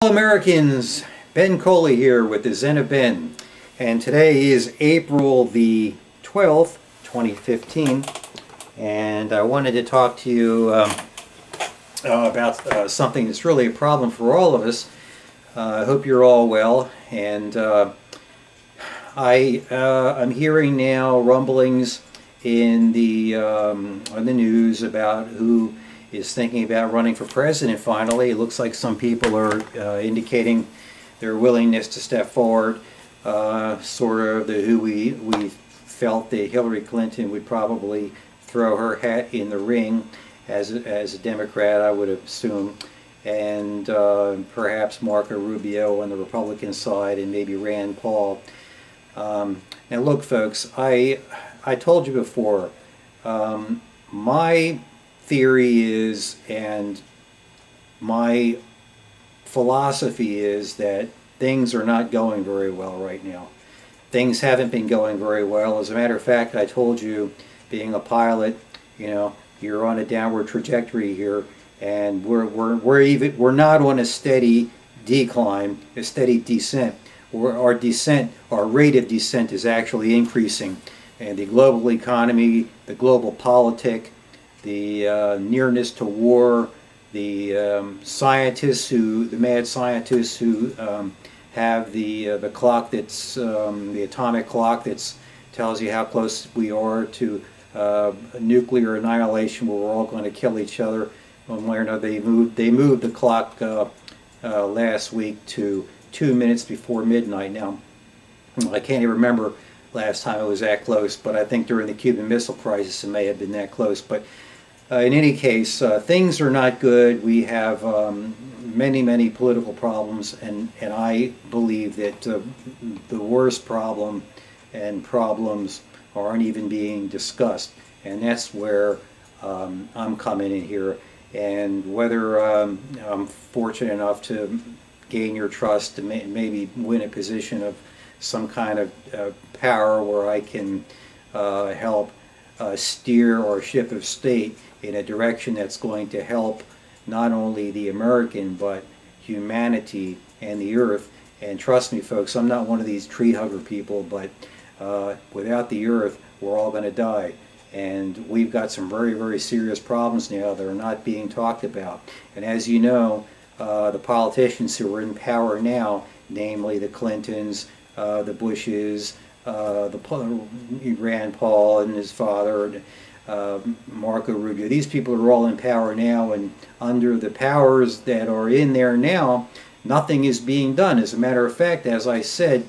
Hello Americans, Ben Coley here with the Zen of Ben, and today is April the 12th, 2015, and I wanted to talk to you about something that's really a problem for all of us. I hope you're all well, and I'm hearing now rumblings in on the news about who is thinking about running for president finally. It looks like some people are indicating their willingness to step forward, sort of who we felt that Hillary Clinton would probably throw her hat in the ring as a Democrat, I would assume, and perhaps Marco Rubio on the Republican side, and maybe Rand Paul. Now look folks, I told you before, my theory is, and my philosophy is, that things are not going very well right now. Things haven't been going very well. As a matter of fact, I told you, being a pilot, you know, you're on a downward trajectory here, and we're not on a steady decline, a steady descent. Our rate of descent is actually increasing, and the global economy, the global politic, the nearness to war, the the mad scientists who have the clock that's the atomic clock that tells you how close we are to nuclear annihilation, where we're all going to kill each other. One way or another, they moved the clock last week to 2 minutes before midnight. Now, I can't even remember last time it was that close, but I think during the Cuban Missile Crisis it may have been that close. But in any case, things are not good. We have many political problems, and I believe that the worst problem and problems aren't even being discussed, and that's where I'm coming in here. And whether I'm fortunate enough to gain your trust to maybe win a position of some kind of power where I can help steer our ship of state in a direction that's going to help not only the American but humanity and the earth. And trust me folks, I'm not one of these tree hugger people, but without the earth we're all going to die. And we've got some very serious problems now that are not being talked about. And as you know, the politicians who are in power now, namely the Clintons, the Bushes, Rand Paul and his father, Marco Rubio, these people are all in power now, and under the powers that are in there now, nothing is being done. As a matter of fact, as I said,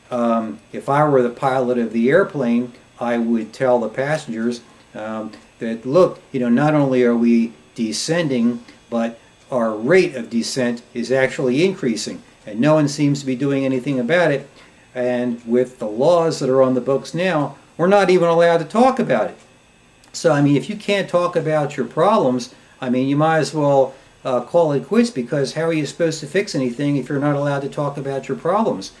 if I were the pilot of the airplane, I would tell the passengers that, look, you know, not only are we descending, but our rate of descent is actually increasing, and no one seems to be doing anything about it. And with the laws that are on the books now, we're not even allowed to talk about it. So, I mean, if you can't talk about your problems, I mean, you might as well call it quits, because how are you supposed to fix anything if you're not allowed to talk about your problems?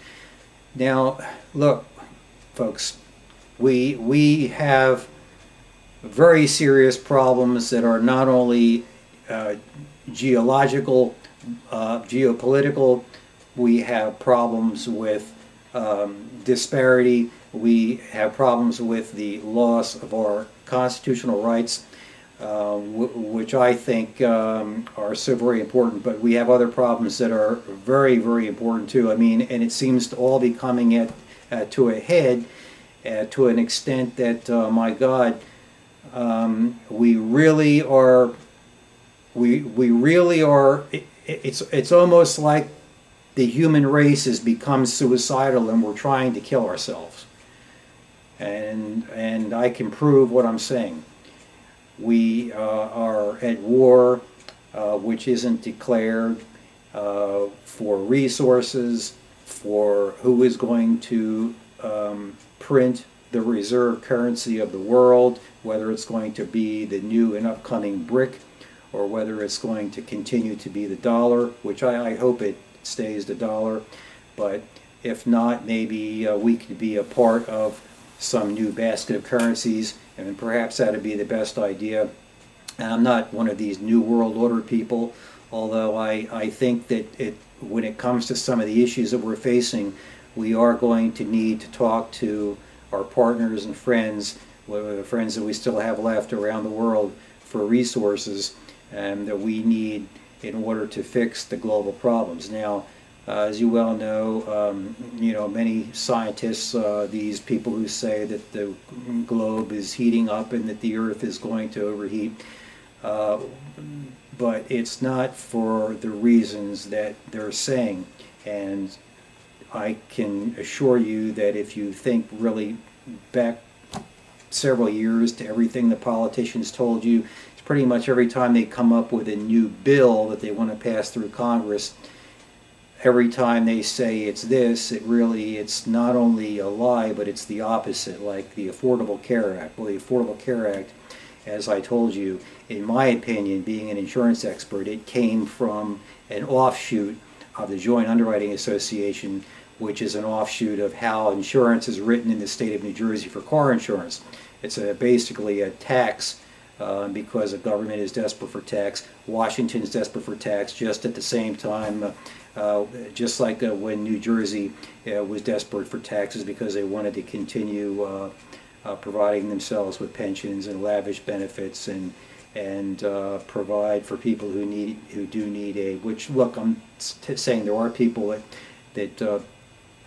Now, look, folks, we have very serious problems that are not only geological, geopolitical. We have problems with disparity. We have problems with the loss of our constitutional rights, which I think are so very important. But we have other problems that are very important too. I mean, and it seems to all be coming to a head to an extent that, my God, we really are. We really are. It's almost like the human race has become suicidal, and we're trying to kill ourselves. And I can prove what I'm saying. We are at war, which isn't declared, for resources, for who is going to print the reserve currency of the world, whether it's going to be the new and upcoming brick, or whether it's going to continue to be the dollar, which I hope it stays the dollar. But if not, maybe we could be a part of some new basket of currencies, and perhaps that would be the best idea. And I'm not one of these New World Order people, although I think that when it comes to some of the issues that we're facing, we are going to need to talk to our partners and friends, the friends that we still have left around the world, for resources that we need in order to fix the global problems. Now, as you well know, many scientists, these people who say that the globe is heating up and that the Earth is going to overheat, but it's not for the reasons that they're saying. And I can assure you that if you think really back several years to everything the politicians told you, it's pretty much every time they come up with a new bill that they want to pass through Congress, every time they say it's this, it's not only a lie, but it's the opposite, like the Affordable Care Act. Well, the Affordable Care Act, as I told you, in my opinion, being an insurance expert, it came from an offshoot of the Joint Underwriting Association, which is an offshoot of how insurance is written in the state of New Jersey for car insurance. It's basically a tax because the government is desperate for tax. Washington is desperate for tax just at the same time, just like when New Jersey was desperate for taxes because they wanted to continue providing themselves with pensions and lavish benefits and provide for people who do need aid. Which, look, I'm saying there are people that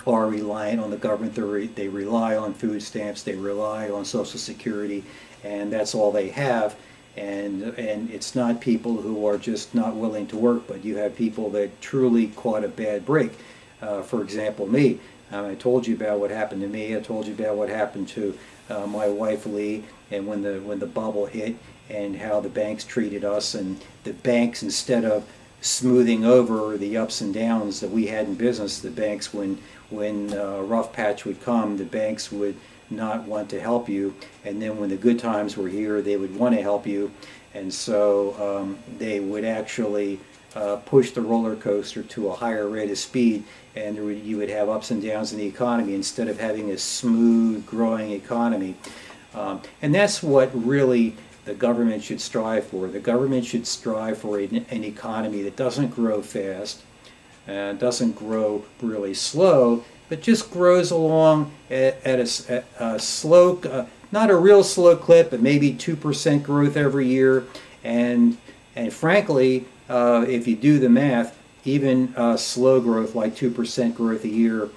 are reliant on the government. They rely on food stamps. They rely on Social Security, and that's all they have. And it's not people who are just not willing to work, but you have people that truly caught a bad break. For example, me. I told you about what happened to me. I told you about what happened to my wife Lee, and when the bubble hit, and how the banks treated us. And the banks, instead of smoothing over the ups and downs that we had in business, the banks, when a rough patch would come, the banks would not want to help you, and then when the good times were here, they would want to help you, and so they would actually push the roller coaster to a higher rate of speed, and you would have ups and downs in the economy instead of having a smooth growing economy. And that's what really the government should strive for. The government should strive for an economy that doesn't grow fast, doesn't grow really slow, but just grows along at a slow, not a real slow clip, but maybe 2% growth every year. And frankly, if you do the math, even slow growth like 2% growth a year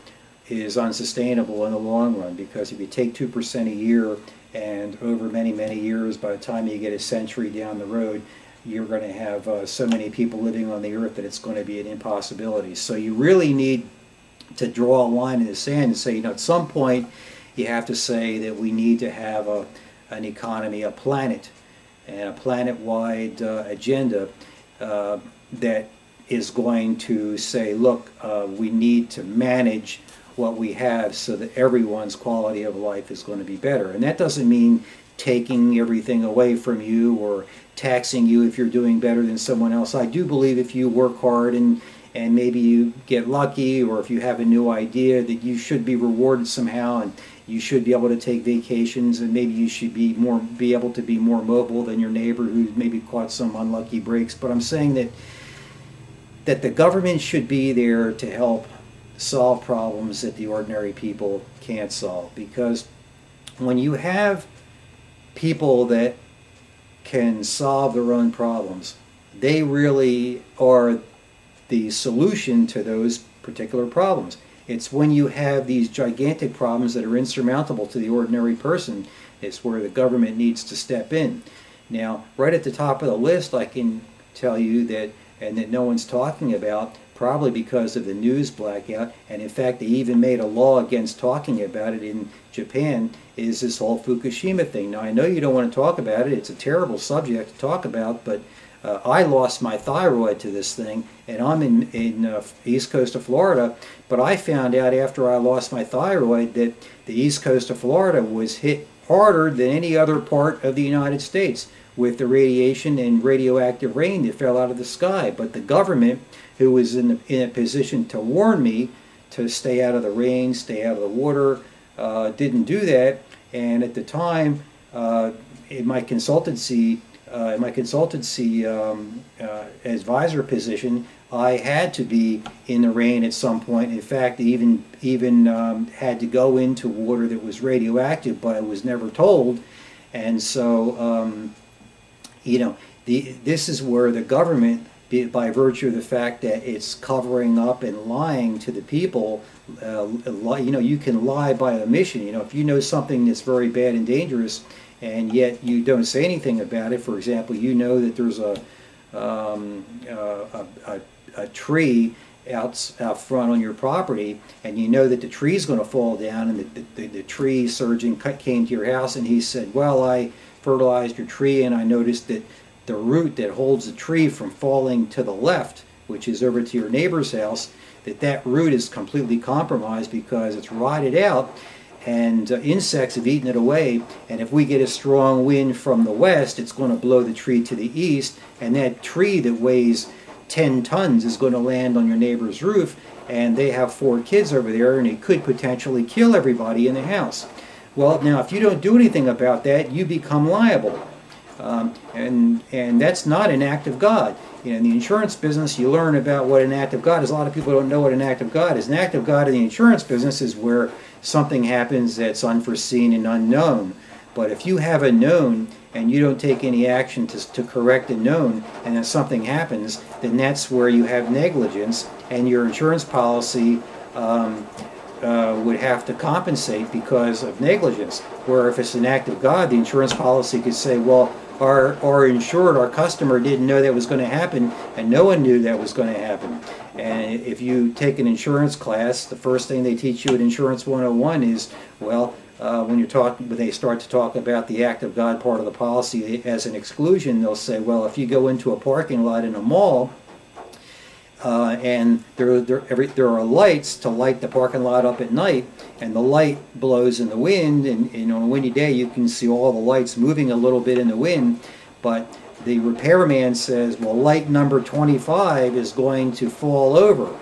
is unsustainable in the long run, because if you take 2% a year and over many, many years, by the time you get a century down the road, you're going to have so many people living on the earth that it's going to be an impossibility. So you really need to draw a line in the sand and say, at some point you have to say that we need to have an economy, a planet, and a planet-wide agenda that is going to say, look, we need to manage what we have so that everyone's quality of life is going to be better. And that doesn't mean taking everything away from you or taxing you if you're doing better than someone else. I do believe if you work hard and maybe you get lucky, or if you have a new idea, that you should be rewarded somehow, and you should be able to take vacations, and maybe you should be able to be more mobile than your neighbor who maybe caught some unlucky breaks. But I'm saying that the government should be there to help solve problems that the ordinary people can't solve. Because when you have people that can solve their own problems, they really are the solution to those particular problems. It's when you have these gigantic problems that are insurmountable to the ordinary person, it's where the government needs to step in. Now, right at the top of the list, I can tell you that no one's talking about, probably because of the news blackout, and in fact they even made a law against talking about it in Japan, is this whole Fukushima thing. Now, I know you don't want to talk about it, it's a terrible subject to talk about, but I lost my thyroid to this thing, and I'm in east coast of Florida, but I found out after I lost my thyroid that the east coast of Florida was hit harder than any other part of the United States with the radiation and radioactive rain that fell out of the sky. But the government, who was in a position to warn me to stay out of the rain, stay out of the water, didn't do that. And at the time, in my consultancy, in my consultancy advisor position, I had to be in the rain at some point. In fact, even had to go into water that was radioactive, but I was never told. And so, you know, this is where the government, by virtue of the fact that it's covering up and lying to the people, you know, you can lie by omission. You know, if you know something that's very bad and dangerous, and yet you don't say anything about it. For example, you know that there's a tree out front on your property, and you know that the tree's going to fall down, and the tree surgeon came to your house and he said, well, I fertilized your tree and I noticed that the root that holds the tree from falling to the left, which is over to your neighbor's house, that root is completely compromised because it's rotted out, and insects have eaten it away, and if we get a strong wind from the west, it's going to blow the tree to the east, and that tree that weighs 10 tons is going to land on your neighbor's roof, and they have 4 kids over there, and it could potentially kill everybody in the house. Well, now if you don't do anything about that, you become liable. And that's not an act of God. You know, in the insurance business, you learn about what an act of God is. A lot of people don't know what an act of God is. An act of God in the insurance business is where something happens that's unforeseen and unknown. But if you have a known and you don't take any action to correct a known, and then something happens, then that's where you have negligence, and your insurance policy would have to compensate because of negligence. Where if it's an act of God, the insurance policy could say, well, our insured, our customer didn't know that was going to happen, and no one knew that was going to happen. And if you take an insurance class, the first thing they teach you at Insurance 101 is, well, when they start to talk about the act of God part of the policy as an exclusion, they'll say, well, if you go into a parking lot in a mall, and there are lights to light the parking lot up at night, and the light blows in the wind, and on a windy day you can see all the lights moving a little bit in the wind, but the repairman says, well, light number 25 is going to fall over,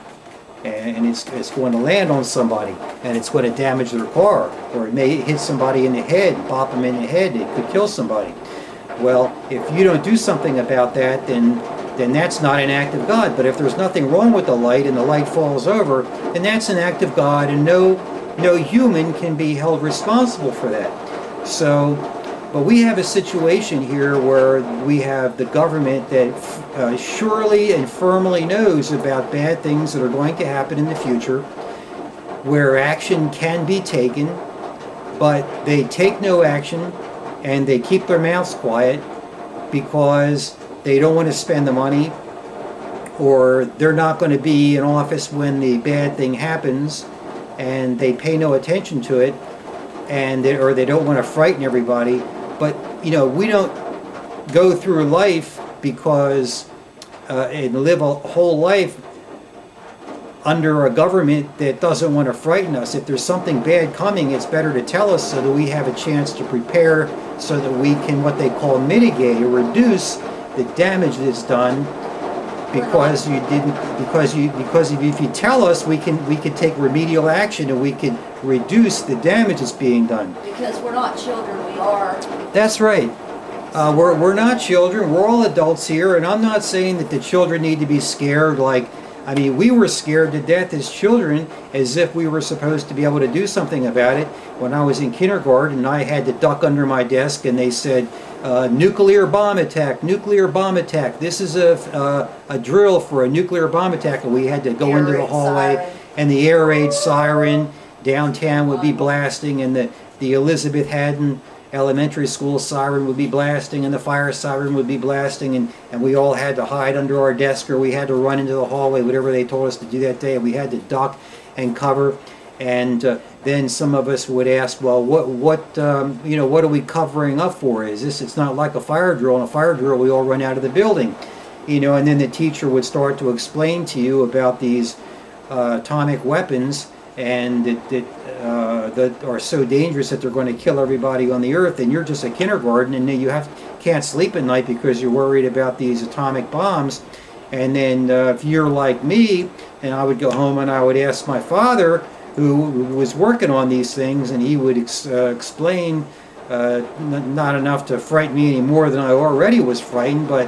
and it's going to land on somebody, and it's going to damage their car, or it may hit somebody in the head, bop them in the head, it could kill somebody. Well, if you don't do something about that, then that's not an act of God. But if there's nothing wrong with the light and the light falls over, then that's an act of God, and no human can be held responsible for that. So, but we have a situation here where we have the government that surely and firmly knows about bad things that are going to happen in the future, where action can be taken, but they take no action and they keep their mouths quiet because they don't want to spend the money, or they're not going to be in office when the bad thing happens, and they pay no attention to it, or they don't want to frighten everybody. But you know, we don't go through life because and live a whole life under a government that doesn't want to frighten us. If there's something bad coming, it's better to tell us so that we have a chance to prepare, so that we can, what they call, mitigate or reduce the damage that's done, because if you tell us, we can take remedial action, and we can reduce the damage that's being done. Because we're not children, we are. That's right. We're not children. We're all adults here, and I'm not saying that the children need to be scared. I mean, we were scared to death as children, as if we were supposed to be able to do something about it. When I was in kindergarten, I had to duck under my desk, and they said, nuclear bomb attack, nuclear bomb attack. This is a drill for a nuclear bomb attack, and we had to go into the hallway, siren. And the air raid siren downtown would be blasting, and the Elizabeth Haddon Elementary School siren would be blasting, and the fire siren would be blasting, and we all had to hide under our desk, or we had to run into the hallway, whatever they told us to do that day, and we had to duck and cover. And then some of us would ask, well, what are we covering up for? It's not like a fire drill. In a fire drill, we all run out of the building, and then the teacher would start to explain to you about these atomic weapons, and that are so dangerous that they're going to kill everybody on the earth, and you're just a kindergarten, and you can't sleep at night because you're worried about these atomic bombs. And then if you're like me, and I would go home and I would ask my father, who was working on these things, and he would explain not enough to frighten me any more than I already was frightened, but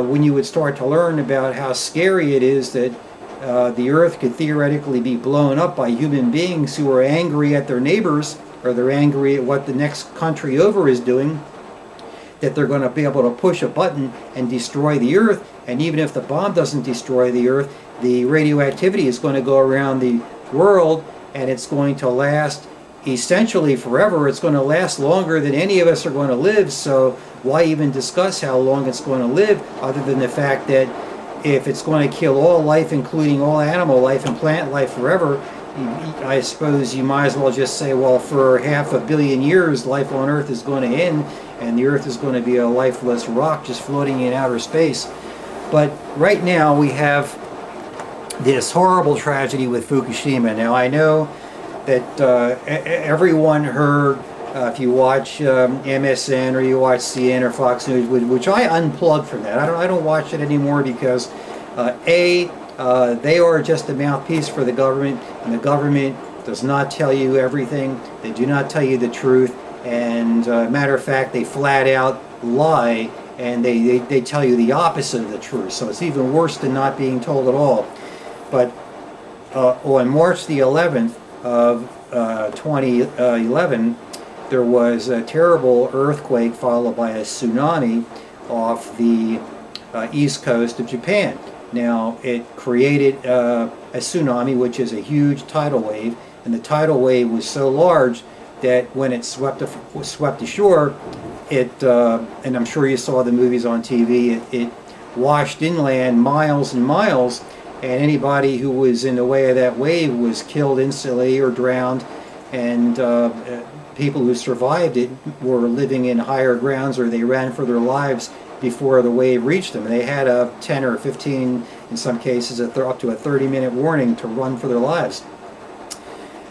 when you would start to learn about how scary it is that the Earth could theoretically be blown up by human beings who are angry at their neighbors, or they're angry at what the next country over is doing, that they're going to be able to push a button and destroy the Earth, and even if the bomb doesn't destroy the Earth, the radioactivity is going to go around the world, and it's going to last essentially forever. It's going to last longer than any of us are going to live, so why even discuss how long it's going to live, other than the fact that if it's going to kill all life, including all animal life and plant life forever, I suppose you might as well just say, well, for 500 million years, life on Earth is going to end, and the Earth is going to be a lifeless rock just floating in outer space. But right now we have this horrible tragedy with Fukushima. Now I know that everyone heard, if you watch MSN or you watch CNN or Fox News, which I unplugged from that. I don't watch it anymore because they are just a mouthpiece for the government, and the government does not tell you everything. They do not tell you the truth, and matter of fact, they flat out lie, and they tell you the opposite of the truth. So it's even worse than not being told at all. But on March the 11th of 2011, there was a terrible earthquake followed by a tsunami off the east coast of Japan. Now, it created a tsunami, which is a huge tidal wave, and the tidal wave was so large that when it swept ashore, and I'm sure you saw the movies on TV, it washed inland miles and miles, and anybody who was in the way of that wave was killed instantly or drowned, and people who survived it were living in higher grounds, or they ran for their lives before the wave reached them. They had a 10 or 15, in some cases, up to a 30-minute warning to run for their lives.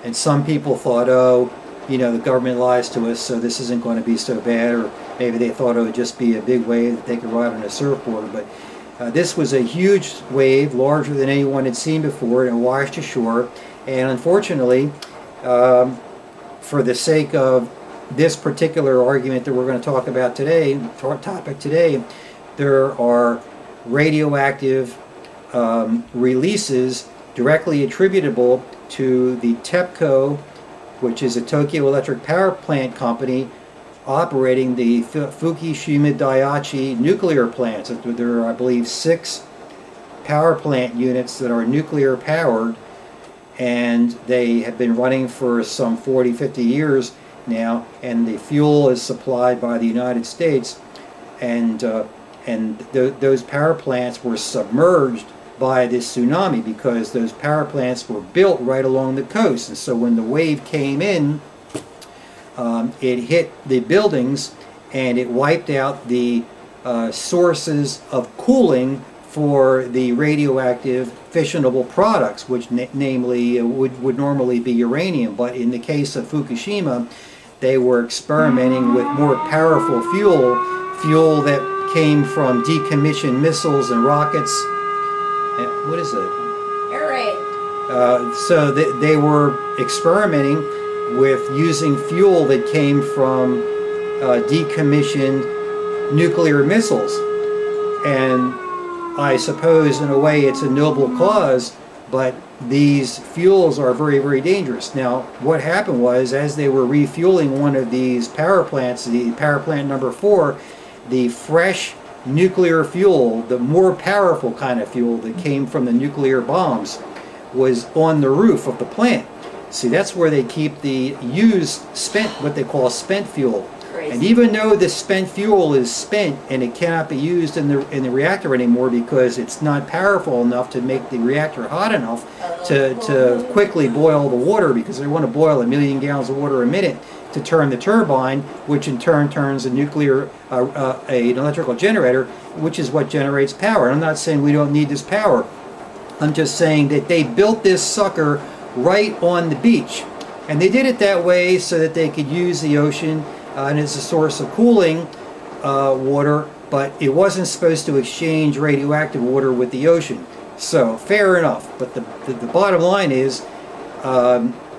And some people thought, oh, you know, the government lies to us, so this isn't going to be so bad, or maybe they thought it would just be a big wave that they could ride on a surfboard. But this was a huge wave, larger than anyone had seen before, and it washed ashore. And unfortunately, for the sake of this particular argument that we're going to talk about today, topic today, there are radioactive releases directly attributable to the Tepco, which is a Tokyo Electric Power Plant company operating the Fukushima Daiichi nuclear plants. There are, I believe, 6 power plant units that are nuclear powered, and they have been running for some 40-50 years now, and the fuel is supplied by the United States, and those power plants were submerged by this tsunami because those power plants were built right along the coast, and so when the wave came in, it hit the buildings and it wiped out the sources of cooling for the radioactive fissionable products, which namely would normally be uranium. But in the case of Fukushima, they were experimenting with more powerful fuel that came from decommissioned missiles and rockets. What is it? Air raid. So they were experimenting with using fuel that came from decommissioned nuclear missiles. And I suppose in a way it's a noble cause, but these fuels are very, very dangerous. Now, what happened was, as they were refueling one of these power plants, the power plant number 4, the fresh nuclear fuel, the more powerful kind of fuel that came from the nuclear bombs, was on the roof of the plant. See, that's where they keep the used, spent, what they call spent fuel. Crazy. And even though the spent fuel is spent and it cannot be used in the reactor anymore because it's not powerful enough to make the reactor hot enough to quickly boil the water, because they want to boil 1 million gallons of water a minute to turn the turbine, which in turn turns a nuclear, an electrical generator, which is what generates power. And I'm not saying we don't need this power. I'm just saying that they built this sucker right on the beach. And they did it that way so that they could use the ocean and as a source of cooling water, but it wasn't supposed to exchange radioactive water with the ocean. So, fair enough. But the bottom line is,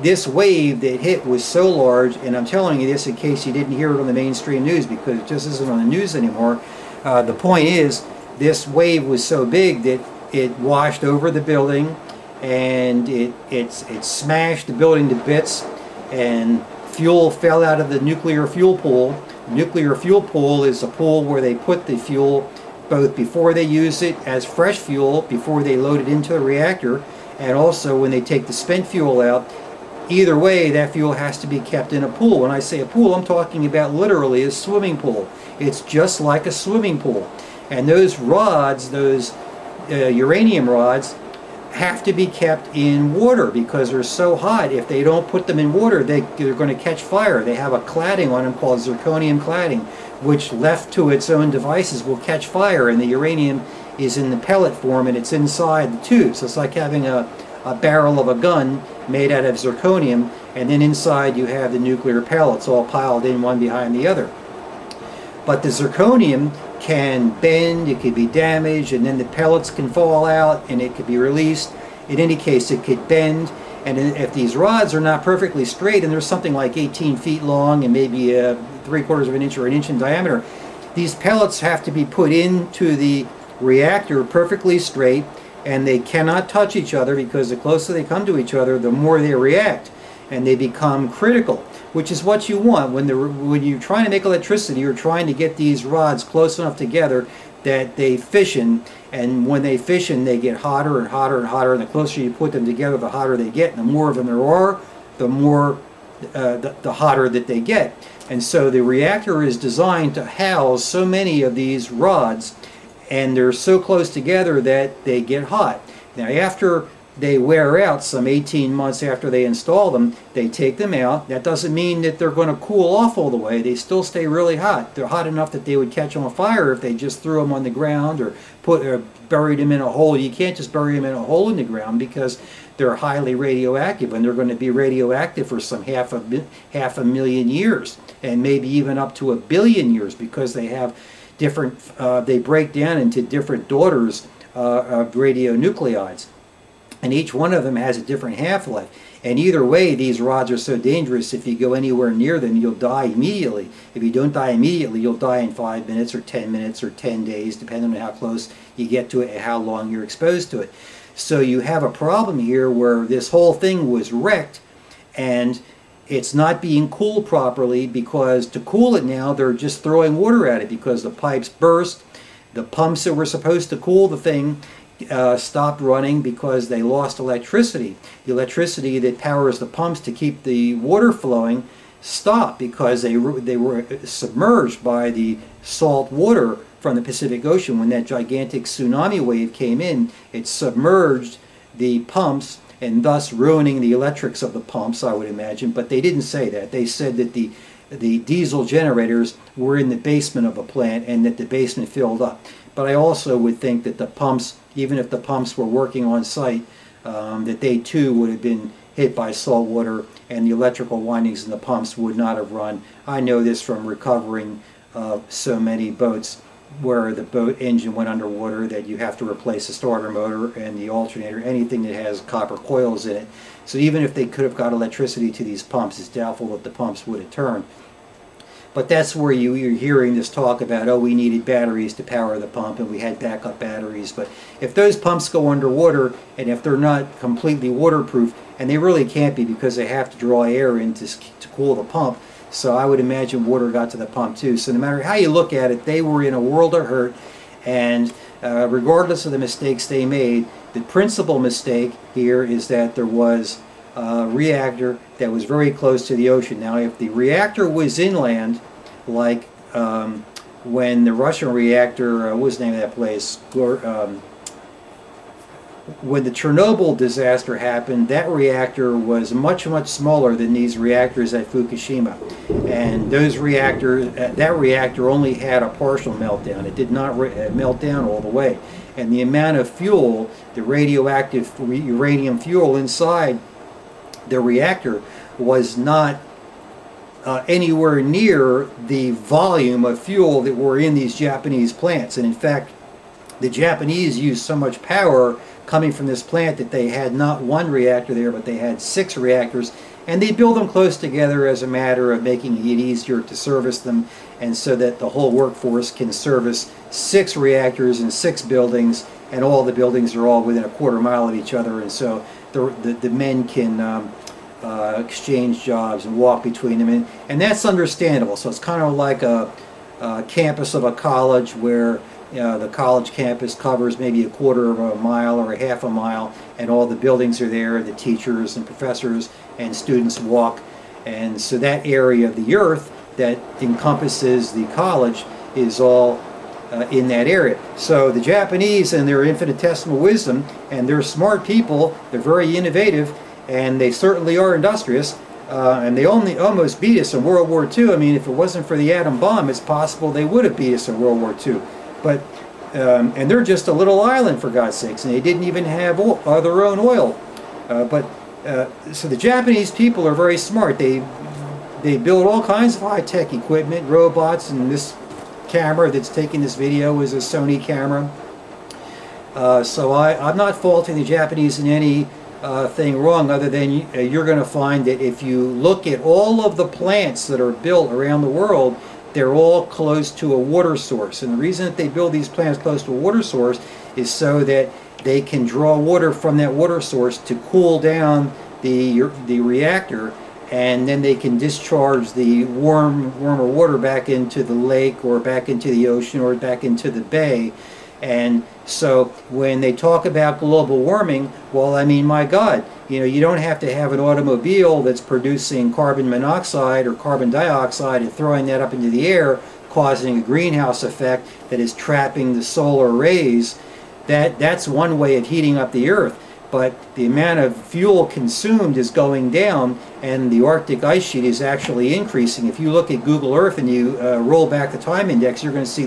this wave that hit was so large, and I'm telling you this in case you didn't hear it on the mainstream news, because it just isn't on the news anymore. The point is, this wave was so big that it washed over the building, and it smashed the building to bits, and fuel fell out of the nuclear fuel pool. Nuclear fuel pool is a pool where they put the fuel both before they use it as fresh fuel, before they load it into the reactor, and also when they take the spent fuel out. Either way, that fuel has to be kept in a pool. When I say a pool, I'm talking about literally a swimming pool. It's just like a swimming pool. And those rods, those uranium rods, have to be kept in water because they're so hot. If they don't put them in water, they're going to catch fire. They have a cladding on them called zirconium cladding, which left to its own devices will catch fire, and the uranium is in the pellet form and it's inside the tube. So it's like having a barrel of a gun made out of zirconium, and then inside you have the nuclear pellets all piled in one behind the other. But the zirconium can bend, it could be damaged, and then the pellets can fall out and it could be released. In any case, it could bend, and if these rods are not perfectly straight, and there's something like 18 feet long and maybe 3/4 of an inch or an inch in diameter, these pellets have to be put into the reactor perfectly straight, and they cannot touch each other, because the closer they come to each other, the more they react, and they become critical, which is what you want. When you're trying to make electricity, you're trying to get these rods close enough together that they fission, and when they fission, they get hotter and hotter and hotter, and the closer you put them together, the hotter they get, and the more of them there are, the more the hotter that they get. And so the reactor is designed to house so many of these rods, and they're so close together that they get hot. Now, after they wear out, some 18 months after they install them, they take them out. That doesn't mean that they're going to cool off all the way. They still stay really hot. They're hot enough that they would catch on fire if they just threw them on the ground or buried them in a hole. You can't just bury them in a hole in the ground, because they're highly radioactive, and they're going to be radioactive for some half a million years, and maybe even up to 1 billion years, because they have different, they break down into different daughters of radionuclides, and each one of them has a different half-life. And either way, these rods are so dangerous, if you go anywhere near them, you'll die immediately. If you don't die immediately, you'll die in 5 minutes or 10 minutes or 10 days, depending on how close you get to it and how long you're exposed to it. So you have a problem here where this whole thing was wrecked, and it's not being cooled properly, because to cool it now, they're just throwing water at it because the pipes burst. The pumps that were supposed to cool the thing stopped running because they lost electricity. The electricity that powers the pumps to keep the water flowing stopped because they were submerged by the salt water from the Pacific Ocean. When that gigantic tsunami wave came in, it submerged the pumps, and thus ruining the electrics of the pumps, I would imagine. But they didn't say that. They said that the diesel generators were in the basement of a plant, and that the basement filled up. But I also would think that the pumps, even if the pumps were working on site, that they too would have been hit by salt water, and the electrical windings in the pumps would not have run. I know this from recovering so many boats where the boat engine went underwater that you have to replace the starter motor and the alternator, anything that has copper coils in it. So even if they could have got electricity to these pumps, it's doubtful that the pumps would have turned. But that's where you're hearing this talk about, oh, we needed batteries to power the pump, and we had backup batteries. But if those pumps go underwater, and if they're not completely waterproof, and they really can't be because they have to draw air in to cool the pump, so I would imagine water got to the pump too. So no matter how you look at it, they were in a world of hurt, and regardless of the mistakes they made, the principal mistake here is that there was a reactor that was very close to the ocean. Now, if the reactor was inland, like when the Russian reactor, what was the name of that place? When the Chernobyl disaster happened, that reactor was much, much smaller than these reactors at Fukushima. And those reactors, that reactor only had a partial meltdown. It did not melt down all the way. And the amount of fuel, the radioactive uranium fuel inside the reactor, was not anywhere near the volume of fuel that were in these Japanese plants. And in fact, the Japanese used so much power coming from this plant that they had not one reactor there, but they had 6 reactors, and they build them close together as a matter of making it easier to service them, and so that the whole workforce can service 6 reactors in 6 buildings, and all the buildings are all within a quarter mile of each other, and so the men can exchange jobs and walk between them, and that's understandable. So it's kind of like a campus of a college where the college campus covers maybe a quarter of a mile or a half a mile, and all the buildings are there, the teachers and professors and students walk, and so that area of the earth that encompasses the college is all in that area. So the Japanese, and their infinitesimal wisdom, and they're smart people, they're very innovative, and they certainly are industrious, and they almost beat us in World War II. I mean, if it wasn't for the atom bomb, it's possible they would have beat us in World War II. But and they're just a little island, for God's sakes, and they didn't even have their own oil. So the Japanese people are very smart. They build all kinds of high-tech equipment, robots, and this camera that's taking this video is a Sony camera. So I'm not faulting the Japanese in any thing wrong, other than you're going to find that if you look at all of the plants that are built around the world, they're all close to a water source. And the reason that they build these plants close to a water source is so that they can draw water from that water source to cool down the reactor, and then they can discharge the warmer water back into the lake or back into the ocean or back into the bay. And so when they talk about global warming, well, I mean, my God, you don't have to have an automobile that's producing carbon monoxide or carbon dioxide and throwing that up into the air, causing a greenhouse effect that is trapping the solar rays. That's one way of heating up the earth. But the amount of fuel consumed is going down, and the Arctic ice sheet is actually increasing. If you look at Google Earth and you roll back the time index, you're going to see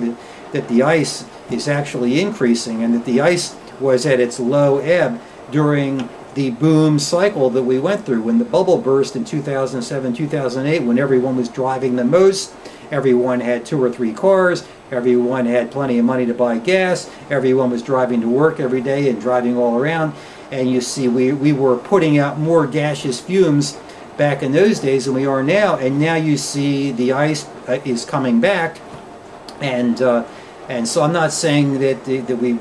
that the ice is actually increasing, and that the ice was at its low ebb during the boom cycle that we went through. When the bubble burst in 2007, 2008, when everyone was driving the most, everyone had 2 or 3 cars, everyone had plenty of money to buy gas, everyone was driving to work every day and driving all around, and you see we were putting out more gaseous fumes back in those days than we are now, and now you see the ice is coming back, and so I'm not saying that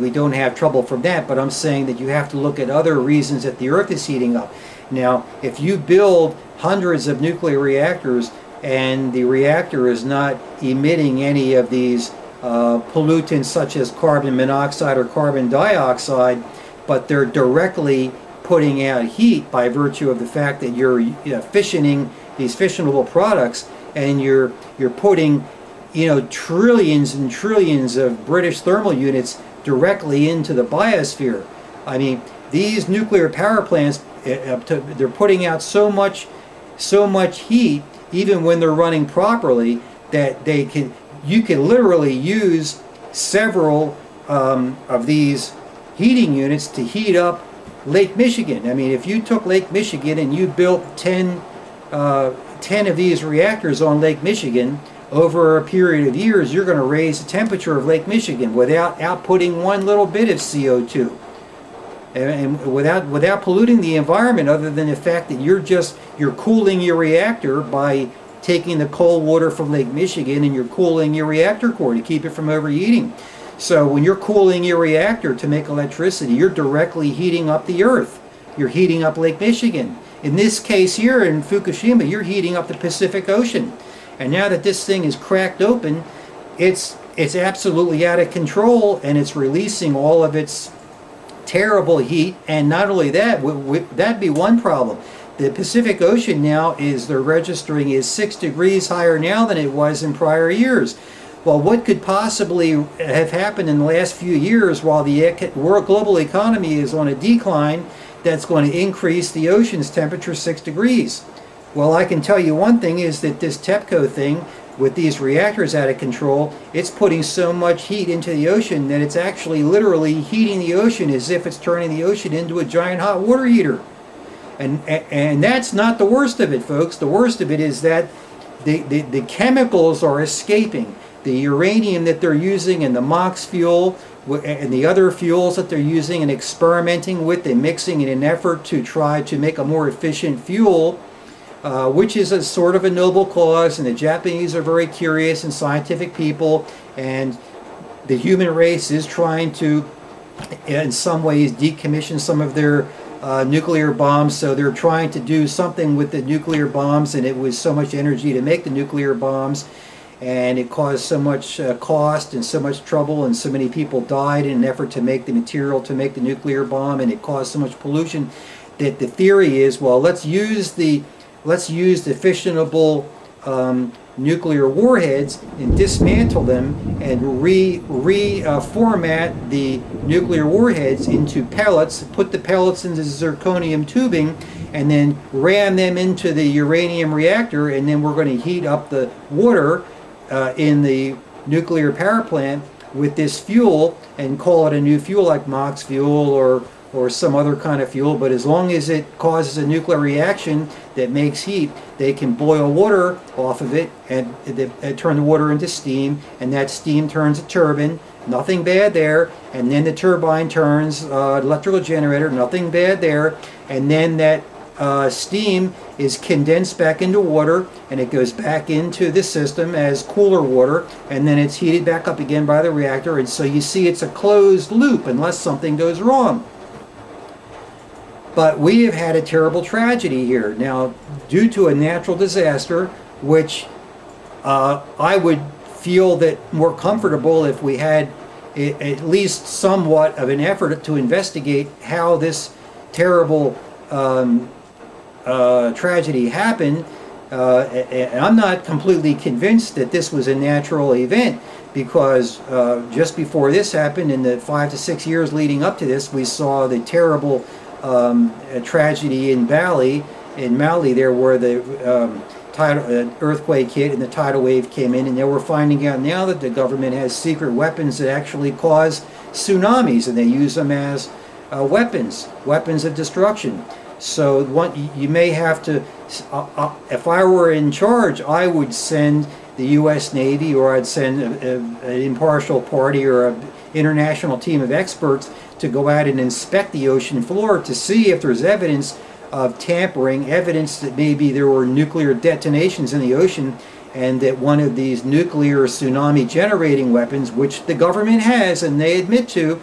we don't have trouble from that, but I'm saying that you have to look at other reasons that the earth is heating up. Now, if you build hundreds of nuclear reactors and the reactor is not emitting any of these pollutants such as carbon monoxide or carbon dioxide, but they're directly putting out heat by virtue of the fact that you're fissioning these fissionable products, and you're putting trillions and trillions of British thermal units directly into the biosphere. I mean, these nuclear power plants, they're putting out so much heat, even when they're running properly, that you can literally use several of these heating units to heat up Lake Michigan. I mean, if you took Lake Michigan and you built 10 of these reactors on Lake Michigan, over a period of years, you're going to raise the temperature of Lake Michigan without outputting one little bit of CO2, and without polluting the environment, other than the fact that you're cooling your reactor by taking the cold water from Lake Michigan, and you're cooling your reactor core to keep it from overheating. So when you're cooling your reactor to make electricity, you're directly heating up the earth. You're heating up Lake Michigan. In this case here in Fukushima, you're heating up the Pacific Ocean. And now that this thing is cracked open, it's absolutely out of control, and it's releasing all of its terrible heat. And not only that, that'd be one problem. The Pacific Ocean now they're registering is 6 degrees higher now than it was in prior years. Well, what could possibly have happened in the last few years while the global economy is on a decline that's going to increase the ocean's temperature 6 degrees? Well, I can tell you one thing is that this Tepco thing, with these reactors out of control, it's putting so much heat into the ocean that it's actually literally heating the ocean as if it's turning the ocean into a giant hot water heater. And that's not the worst of it, folks. The worst of it is that the chemicals are escaping. The uranium that they're using and the MOX fuel and the other fuels that they're using and experimenting with and mixing in an effort to try to make a more efficient fuel, which is a sort of a noble cause, and the Japanese are very curious and scientific people, and the human race is trying to, in some ways, decommission some of their nuclear bombs. So they're trying to do something with the nuclear bombs, and it was so much energy to make the nuclear bombs, and it caused so much cost and so much trouble, and so many people died in an effort to make the material to make the nuclear bomb, and it caused so much pollution that the theory is, well, let's use the fissionable nuclear warheads and dismantle them and reformat the nuclear warheads into pellets, put the pellets into zirconium tubing, and then ram them into the uranium reactor, and then we're going to heat up the water in the nuclear power plant with this fuel and call it a new fuel like MOX fuel or some other kind of fuel. But as long as it causes a nuclear reaction that makes heat, they can boil water off of it and turn the water into steam, and that steam turns a turbine. Nothing bad there. And then the turbine turns electrical generator. Nothing bad there. And then that steam is condensed back into water, and it goes back into the system as cooler water, and then it's heated back up again by the reactor. And so you see it's a closed loop unless something goes wrong. But we have had a terrible tragedy here. Now, due to a natural disaster, which I would feel that more comfortable if we had at least somewhat of an effort to investigate how this terrible tragedy happened. And I'm not completely convinced that this was a natural event, because just before this happened, in the 5 to 6 years leading up to this, we saw the terrible tragedy in Bali, there, where the earthquake hit and the tidal wave came in, and they were finding out now that the government has secret weapons that actually cause tsunamis, and they use them as weapons of destruction. So you may have to, if I were in charge, I would send the U.S. Navy, or I'd send an impartial party or an international team of experts to go out and inspect the ocean floor to see if there's evidence of tampering, evidence that maybe there were nuclear detonations in the ocean, and that one of these nuclear tsunami generating weapons, which the government has and they admit to,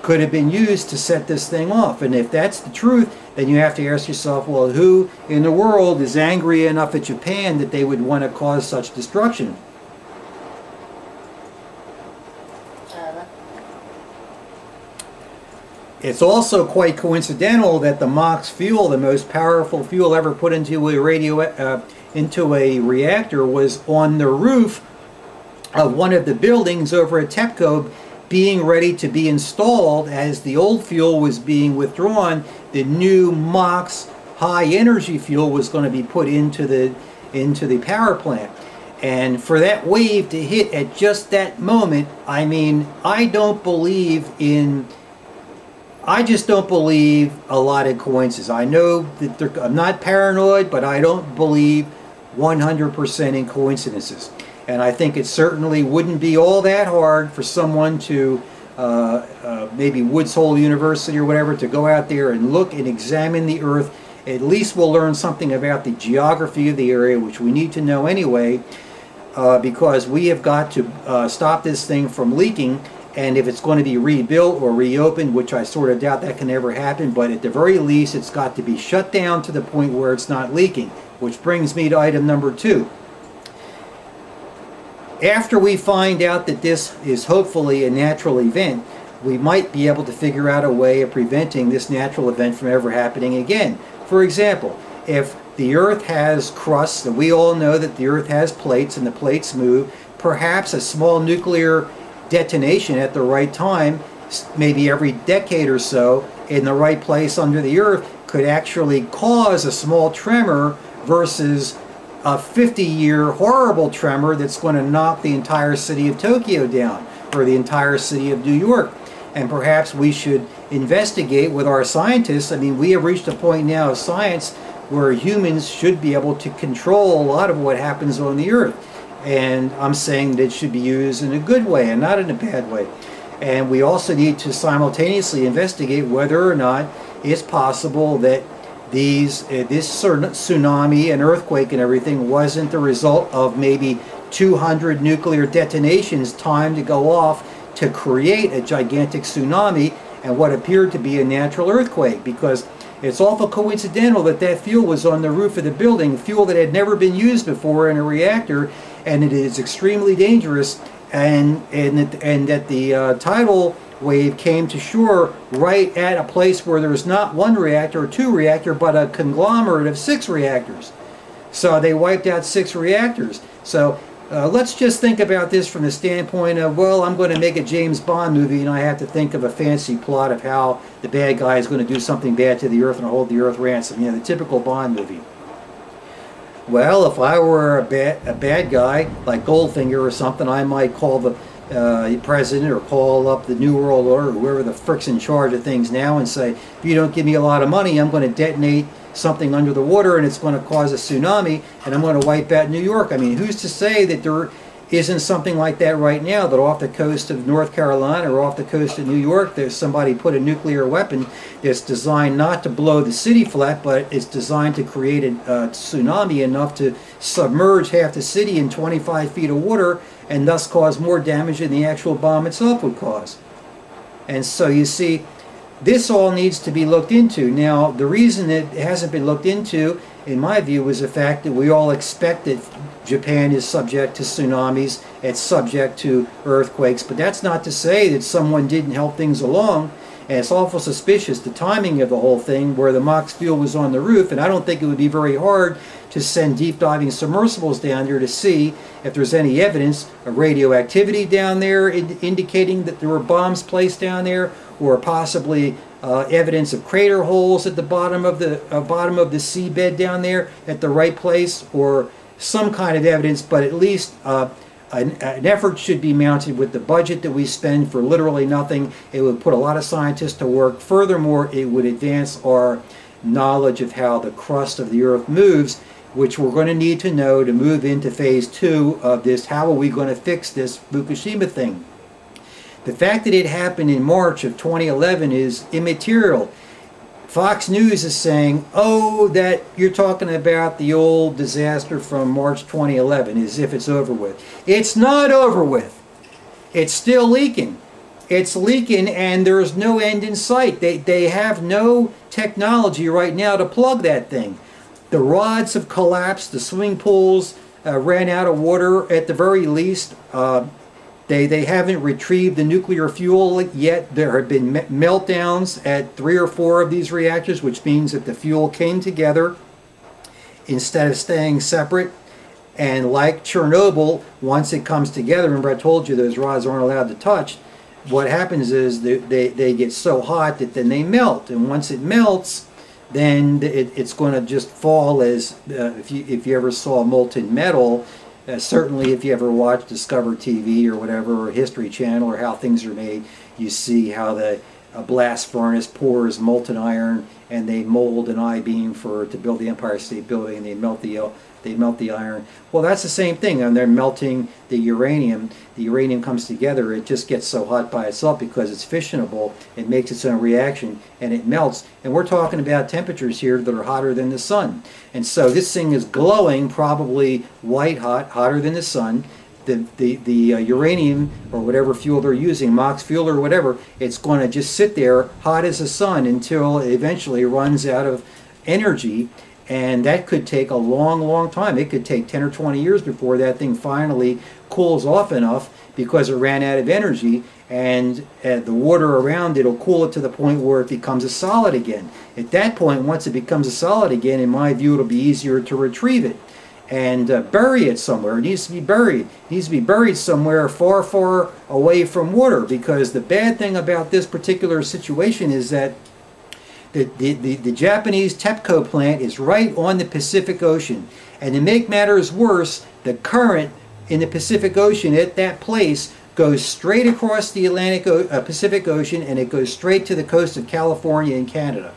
could have been used to set this thing off. And if that's the truth, then you have to ask yourself, well, who in the world is angry enough at Japan that they would want to cause such destruction? It's also quite coincidental that the MOX fuel, the most powerful fuel ever put into a reactor, was on the roof of one of the buildings over at Tepco, being ready to be installed. As the old fuel was being withdrawn, the new MOX high energy fuel was going to be put into the power plant. And for that wave to hit at just that moment, I mean, I just don't believe a lot of coincidences. I know that I'm not paranoid, but I don't believe 100% in coincidences. And I think it certainly wouldn't be all that hard for someone to, maybe Woods Hole University or whatever, to go out there and look and examine the Earth. At least we'll learn something about the geography of the area, which we need to know anyway, because we have got to stop this thing from leaking. And if it's going to be rebuilt or reopened, which I sort of doubt that can ever happen, but at the very least it's got to be shut down to the point where it's not leaking. Which brings me to item number 2. After we find out that this is hopefully a natural event, we might be able to figure out a way of preventing this natural event from ever happening again. For example, if the Earth has crusts, and we all know that the Earth has plates and the plates move, perhaps a small nuclear detonation at the right time, maybe every decade or so, in the right place under the Earth, could actually cause a small tremor versus a 50-year horrible tremor that's going to knock the entire city of Tokyo down, or the entire city of New York. And perhaps we should investigate with our scientists. I mean, we have reached a point now of science where humans should be able to control a lot of what happens on the Earth. And I'm saying that it should be used in a good way and not in a bad way. And we also need to simultaneously investigate whether or not it's possible that this tsunami and earthquake and everything wasn't the result of maybe 200 nuclear detonations timed to go off to create a gigantic tsunami and what appeared to be a natural earthquake, because it's awful coincidental that that fuel was on the roof of the building, fuel that had never been used before in a reactor, and it is extremely dangerous, and that the tidal wave came to shore right at a place where there's not one reactor or two reactors, but a conglomerate of 6 reactors. So they wiped out 6 reactors. So let's just think about this from the standpoint of, well, I'm going to make a James Bond movie and I have to think of a fancy plot of how the bad guy is going to do something bad to the Earth and hold the Earth ransom. You know, the typical Bond movie. Well, if I were a bad guy like Goldfinger or something, I might call the president or call up the New World Order or whoever the frick's in charge of things now and say, if you don't give me a lot of money, I'm going to detonate something under the water and it's going to cause a tsunami and I'm going to wipe out New York. I mean, who's to say that there isn't something like that right now, that off the coast of North Carolina or off the coast of New York there's somebody put a nuclear weapon that's designed not to blow the city flat, but it's designed to create a tsunami enough to submerge half the city in 25 feet of water and thus cause more damage than the actual bomb itself would cause. And so you see, this all needs to be looked into. Now, the reason it hasn't been looked into, in my view, is the fact that we all expect that Japan is subject to tsunamis, it's subject to earthquakes, but that's not to say that someone didn't help things along. And it's awful suspicious, the timing of the whole thing, where the MOX fuel was on the roof, and I don't think it would be very hard to send deep diving submersibles down there to see if there's any evidence of radioactivity down there indicating that there were bombs placed down there, or possibly evidence of crater holes at the bottom of the seabed down there at the right place, or some kind of evidence. But at least an effort should be mounted with the budget that we spend for literally nothing. It would put a lot of scientists to work. Furthermore, it would advance our knowledge of how the crust of the Earth moves, which we're going to need to know to move into phase 2 of this. How are we going to fix this Fukushima thing? The fact that it happened in March of 2011 is immaterial. Fox News is saying, oh, that you're talking about the old disaster from March 2011 as if it's over with. It's not over with. It's still leaking. It's leaking and there's no end in sight. They have no technology right now to plug that thing. The rods have collapsed. The swimming pools ran out of water at the very least. They haven't retrieved the nuclear fuel yet. There have been meltdowns at 3 or 4 of these reactors, which means that the fuel came together instead of staying separate. And like Chernobyl, once it comes together, remember I told you those rods aren't allowed to touch, what happens is they get so hot that then they melt. And once it melts, then it's going to just fall as, if you ever saw molten metal, certainly if you ever watch Discover TV or whatever, or History Channel, or how things are made, you see how a blast furnace pours molten iron and they mold an I-beam to build the Empire State Building, and they melt the iron. Well, that's the same thing, and they're melting the uranium. The uranium comes together, it just gets so hot by itself because it's fissionable, it makes its own reaction and it melts. And we're talking about temperatures here that are hotter than the sun. And so this thing is glowing, probably white hot, hotter than the sun. The uranium or whatever fuel they're using, MOX fuel or whatever, it's going to just sit there hot as the sun until it eventually runs out of energy. And that could take a long, long time. It could take 10 or 20 years before that thing finally cools off enough because it ran out of energy, and the water around it will cool it to the point where it becomes a solid again. At that point, once it becomes a solid again, in my view, it'll be easier to retrieve it and bury it somewhere. It needs to be buried. It needs to be buried somewhere far, far away from water, because the bad thing about this particular situation is that the Japanese Tepco plant is right on the Pacific Ocean. And to make matters worse, the current in the Pacific Ocean at that place goes straight across the Pacific Ocean, and it goes straight to the coast of California and Canada.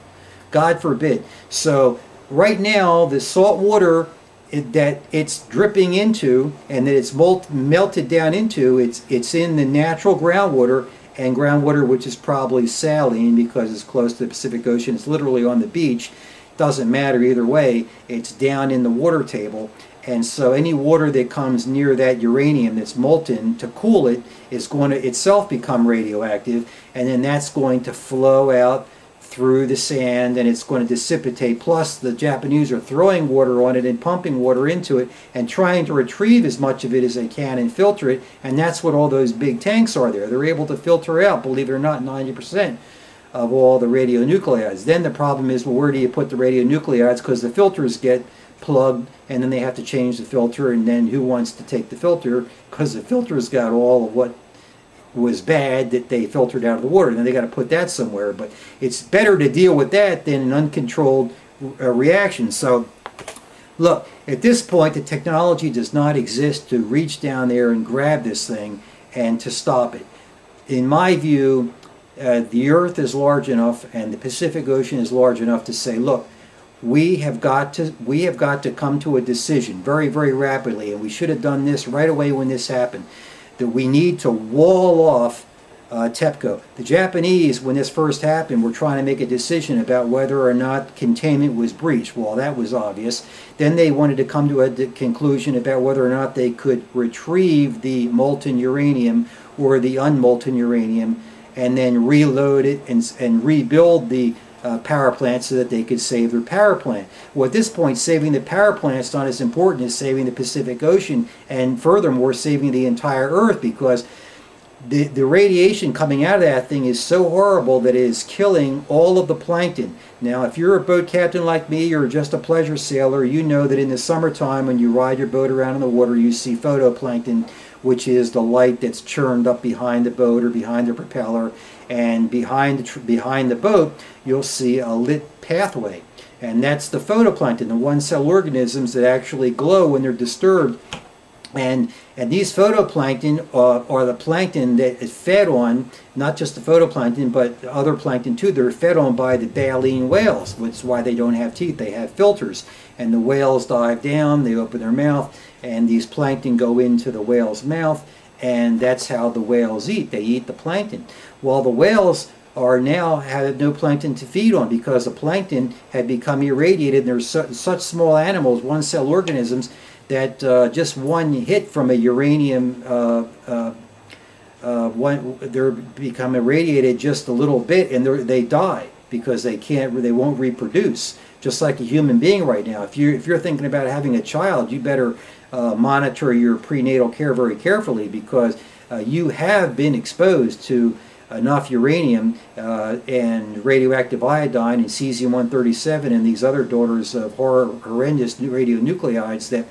God forbid. So right now, the salt water that it's dripping into and that it's melted down into, it's in the natural groundwater, and groundwater which is probably saline because it's close to the Pacific Ocean. It's literally on the beach. Doesn't matter either way. It's down in the water table. And so any water that comes near that uranium that's molten to cool it is going to itself become radioactive, and then that's going to flow out through the sand and it's going to dissipate. Plus the Japanese are throwing water on it and pumping water into it and trying to retrieve as much of it as they can and filter it, and that's what all those big tanks are there. They're able to filter out, believe it or not, 90% of all the radionuclides. Then the problem is, well, where do you put the radionuclides, because the filters get plugged and then they have to change the filter, and then who wants to take the filter, because the filter's got all of what was bad that they filtered out of the water, and then they got to put that somewhere. But it's better to deal with that than an uncontrolled reaction. So look, at this point the technology does not exist to reach down there and grab this thing and to stop it. In my view, the Earth is large enough and the Pacific Ocean is large enough to say, look, we have got to come to a decision very, very rapidly, and we should have done this right away when this happened, that we need to wall off Tepco. The Japanese, when this first happened, were trying to make a decision about whether or not containment was breached. Well, that was obvious. Then they wanted to come to a conclusion about whether or not they could retrieve the molten uranium or the unmolten uranium and then reload it and rebuild the power plant so that they could save their power plant. Well, at this point, saving the power plant is not as important as saving the Pacific Ocean, and furthermore, saving the entire Earth, because the radiation coming out of that thing is so horrible that it is killing all of the plankton. Now, if you're a boat captain like me or just a pleasure sailor, you know that in the summertime when you ride your boat around in the water, you see photoplankton, which is the light that's churned up behind the boat or behind the propeller, and behind the boat you'll see a lit pathway, and that's the photoplankton, the one-cell organisms that actually glow when they're disturbed. And these photoplankton are the plankton that is fed on, not just the photoplankton, but other plankton too. They're fed on by the baleen whales, which is why they don't have teeth. They have filters. And the whales dive down, they open their mouth, and these plankton go into the whale's mouth, and that's how the whales eat. They eat the plankton. Well, the whales are now have no plankton to feed on because the plankton had become irradiated, and there's such small animals, one-cell organisms, that just one hit from a uranium, they're become irradiated just a little bit, and they die because they won't reproduce. Just like a human being right now. If you're thinking about having a child, you better monitor your prenatal care very carefully, because you have been exposed to enough uranium and radioactive iodine and cesium-137 and these other daughters of horrendous radionuclides that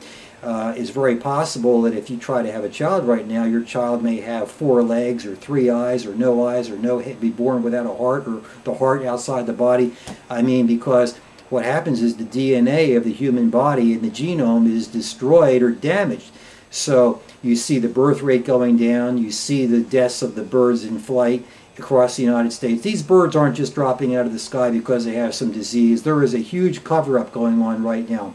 is very possible that if you try to have a child right now, your child may have 4 legs or 3 eyes or no head, be born without a heart, or the heart outside the body. I mean, because what happens is the DNA of the human body and the genome is destroyed or damaged. So you see the birth rate going down, you see the deaths of the birds in flight across the United States. These birds aren't just dropping out of the sky because they have some disease. There is a huge cover-up going on right now.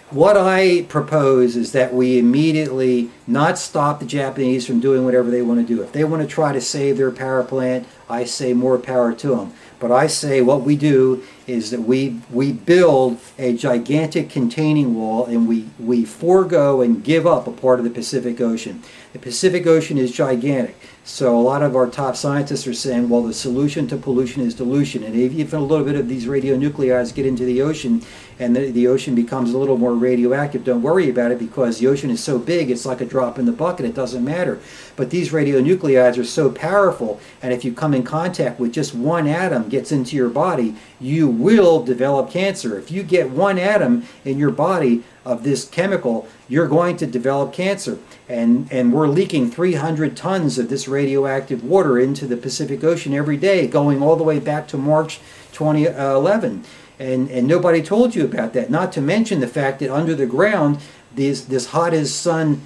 What I propose is that we immediately not stop the Japanese from doing whatever they want to do. If they want to try to save their power plant, I say more power to them. But I say what we do is that we build a gigantic containing wall, and we forego and give up a part of the Pacific Ocean. The Pacific Ocean is gigantic. So a lot of our top scientists are saying, well, the solution to pollution is dilution. And if a little bit of these radionuclides get into the ocean and the ocean becomes a little more radioactive, don't worry about it, because the ocean is so big, it's like a drop in the bucket. It doesn't matter. But these radionuclides are so powerful, and if you come in contact with just one atom gets into your body, you will develop cancer. If you get one atom in your body of this chemical, you're going to develop cancer. And we're leaking 300 tons of this radioactive water into the Pacific Ocean every day, going all the way back to March 2011. And nobody told you about that. Not to mention the fact that under the ground, this hot as sun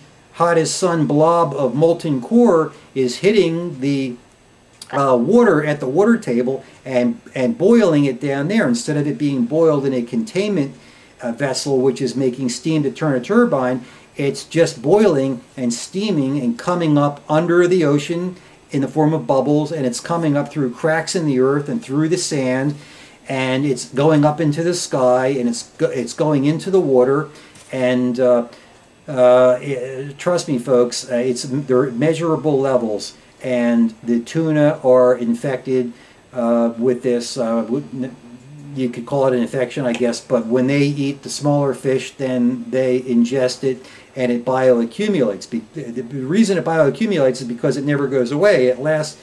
blob of molten core is hitting the water at the water table and boiling it down there, instead of it being boiled in a containment vessel which is making steam to turn a turbine. It's just boiling and steaming and coming up under the ocean in the form of bubbles, and it's coming up through cracks in the earth and through the sand, and it's going up into the sky, and it's going into the water, and trust me, folks, they're measurable levels, and the tuna are infected with this. You could call it an infection, I guess, but when they eat the smaller fish, then they ingest it, and it bioaccumulates. The reason it bioaccumulates is because it never goes away. It lasts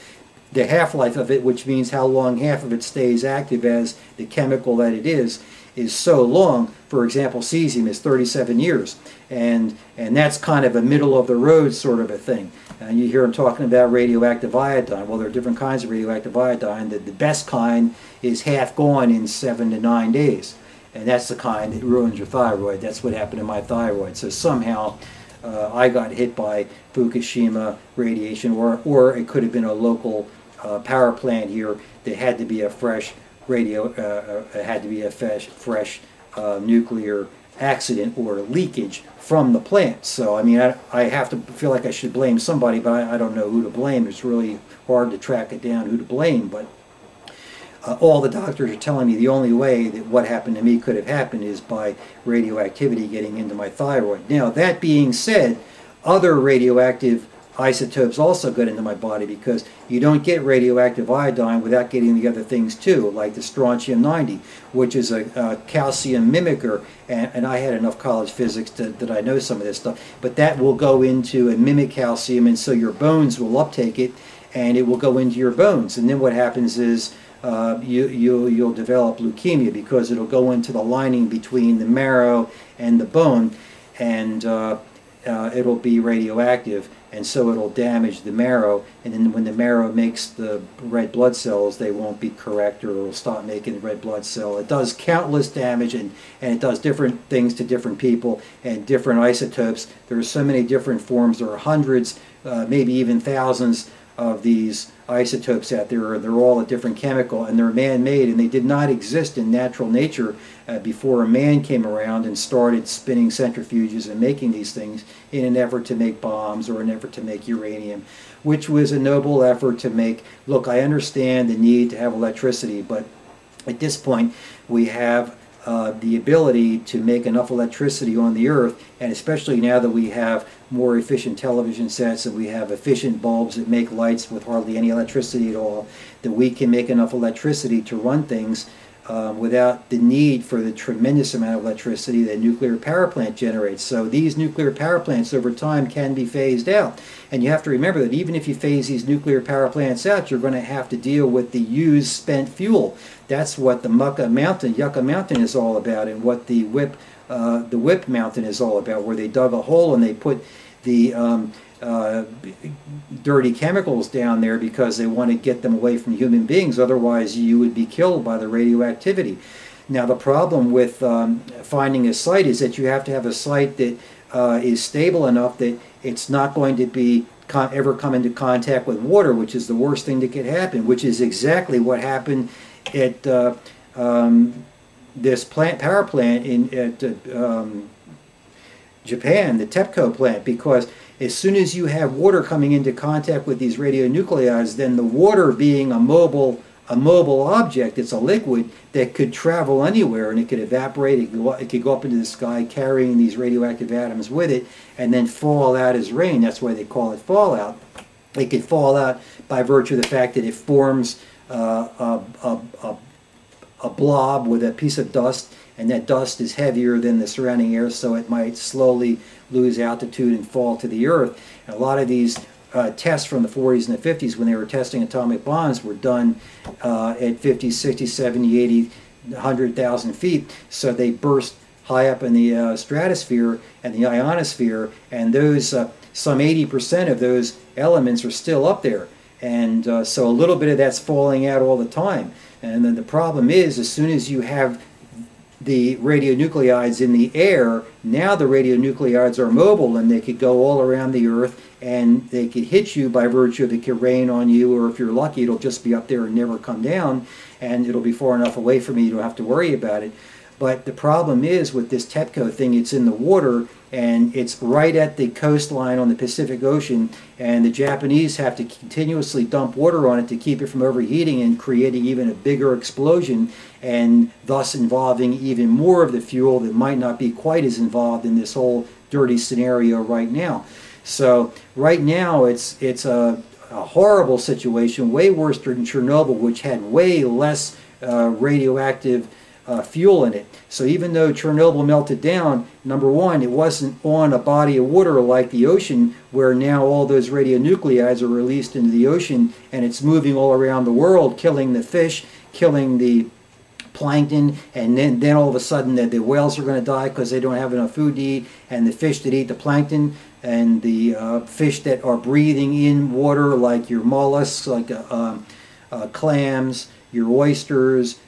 the half-life of it, which means how long half of it stays active as the chemical that it is so long. For example, cesium is 37 years, and that's kind of a middle-of-the-road sort of a thing. And you hear them talking about radioactive iodine. Well, there are different kinds of radioactive iodine. The best kind is half gone in 7 to 9 days, and that's the kind that ruins your thyroid. That's what happened to my thyroid. So somehow I got hit by Fukushima radiation, or it could have been a local power plant here. There had to be a fresh fresh nuclear accident or leakage from the plant. So I mean, I have to feel like I should blame somebody, but I don't know who to blame. It's really hard to track it down who to blame, but all the doctors are telling me the only way that what happened to me could have happened is by radioactivity getting into my thyroid. Now, that being said, other radioactive isotopes also got into my body, because you don't get radioactive iodine without getting the other things too, like the strontium-90, which is a calcium mimicker, and I had enough college physics that I know some of this stuff, but that will go into and mimic calcium, and so your bones will uptake it, and it will go into your bones, and then what happens is you'll develop leukemia, because it'll go into the lining between the marrow and the bone, and it'll be radioactive, and so it'll damage the marrow, and then when the marrow makes the red blood cells, they won't be correct, or it'll stop making the red blood cell. It does countless damage, and it does different things to different people, and different isotopes. There are so many different forms. There are hundreds, maybe even thousands of these isotopes out there, and they're all a different chemical, and they're man-made, and they did not exist in natural nature before a man came around and started spinning centrifuges and making these things in an effort to make bombs or an effort to make uranium, which was a noble effort to make. Look, I understand the need to have electricity, but at this point we have the ability to make enough electricity on the earth, and especially now that we have more efficient television sets and we have efficient bulbs that make lights with hardly any electricity at all, that we can make enough electricity to run things without the need for the tremendous amount of electricity that a nuclear power plant generates. So these nuclear power plants over time can be phased out. And you have to remember that even if you phase these nuclear power plants out, you're going to have to deal with the used spent fuel. That's what the Yucca Mountain is all about, and what the Whip Mountain is all about, where they dug a hole and they put the dirty chemicals down there because they want to get them away from human beings. Otherwise, you would be killed by the radioactivity. Now, the problem with finding a site is that you have to have a site that is stable enough that it's not going to be ever come into contact with water, which is the worst thing that could happen, which is exactly what happened at this power plant at Japan, the Tepco plant, because as soon as you have water coming into contact with these radionuclides, then the water, being a mobile object, it's a liquid that could travel anywhere, and it could evaporate, it could go up into the sky carrying these radioactive atoms with it, and then fall out as rain. That's why they call it fallout. It could fall out by virtue of the fact that it forms a blob with a piece of dust, and that dust is heavier than the surrounding air, so it might slowly lose altitude and fall to the earth. And a lot of these tests from the 40s and the 50s, when they were testing atomic bombs, were done at 50, 60, 70, 80, 100,000 feet. So they burst high up in the stratosphere and the ionosphere, and those some 80% of those elements are still up there. And so a little bit of that's falling out all the time. And then the problem is, as soon as you have the radionuclides in the air, now the radionuclides are mobile, and they could go all around the earth, and they could hit you by virtue of it could rain on you, or if you're lucky, it'll just be up there and never come down, and it'll be far enough away from you, you don't have to worry about it. But the problem is with this Tepco thing, it's in the water, and it's right at the coastline on the Pacific Ocean, and the Japanese have to continuously dump water on it to keep it from overheating and creating even a bigger explosion, and thus involving even more of the fuel that might not be quite as involved in this whole dirty scenario right now. So right now it's a horrible situation, way worse than Chernobyl, which had way less radioactive fuel in it. So even though Chernobyl melted down, number one, it wasn't on a body of water like the ocean, where now all those radionuclides are released into the ocean, and it's moving all around the world, killing the fish, killing the plankton, and then all of a sudden the whales are going to die because they don't have enough food to eat, and the fish that eat the plankton, and the fish that are breathing in water, like your mollusks, like clams, your oysters,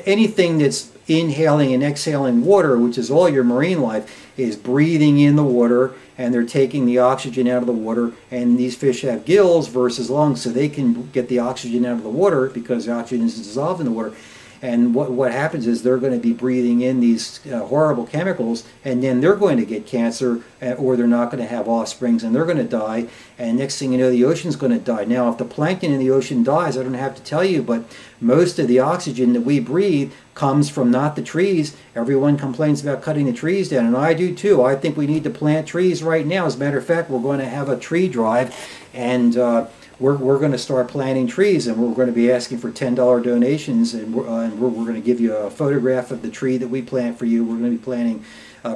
anything that's inhaling and exhaling water, which is all your marine life, is breathing in the water, and they're taking the oxygen out of the water. And these fish have gills versus lungs, so they can get the oxygen out of the water because the oxygen is dissolved in the water. And what happens is they're going to be breathing in these horrible chemicals, and then they're going to get cancer, or they're not going to have offsprings, and they're going to die. And next thing you know, the ocean's going to die. Now, if the plankton in the ocean dies, I don't have to tell you, but most of the oxygen that we breathe comes from not the trees. Everyone complains about cutting the trees down, and I do too. I think we need to plant trees right now. As a matter of fact, we're going to have a tree drive, and we're going to start planting trees, and we're going to be asking for $10 donations, and we're going to give you a photograph of the tree that we plant for you. We're going to be planting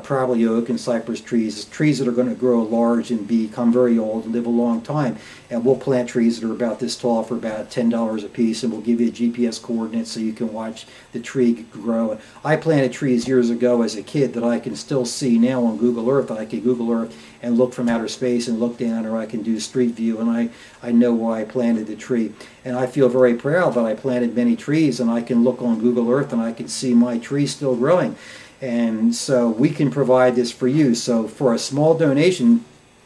probably oak and cypress trees that are going to grow large and become very old and live a long time. And we'll plant trees that are about this tall for about $10 a piece, and we'll give you a GPS coordinates so you can watch the tree grow. I planted trees years ago as a kid that I can still see now on Google Earth. I can Google Earth and look from outer space and look down, or I can do street view, and I know why I planted the tree. And I feel very proud that I planted many trees, and I can look on Google Earth and I can see my tree still growing. And so we can provide this for you. So for a small donation,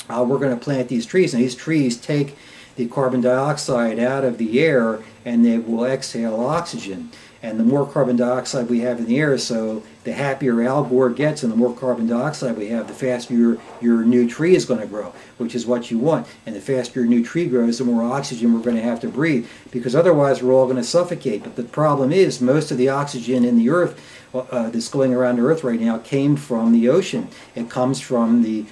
we're going to plant these trees, and these trees take the carbon dioxide out of the air, and they will exhale oxygen. And the more carbon dioxide we have in the air, so the happier Al Gore gets, and the more carbon dioxide we have, the faster your new tree is going to grow, which is what you want. And the faster your new tree grows, the more oxygen we're going to have to breathe, because otherwise we're all going to suffocate. But the problem is, most of the oxygen in the earth that's going around the earth right now came from the ocean. It comes from the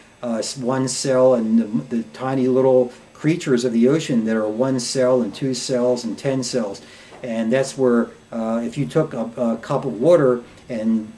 one cell and the tiny little creatures of the ocean that are 1 cell and 2 cells and 10 cells. And that's where if you took a cup of water and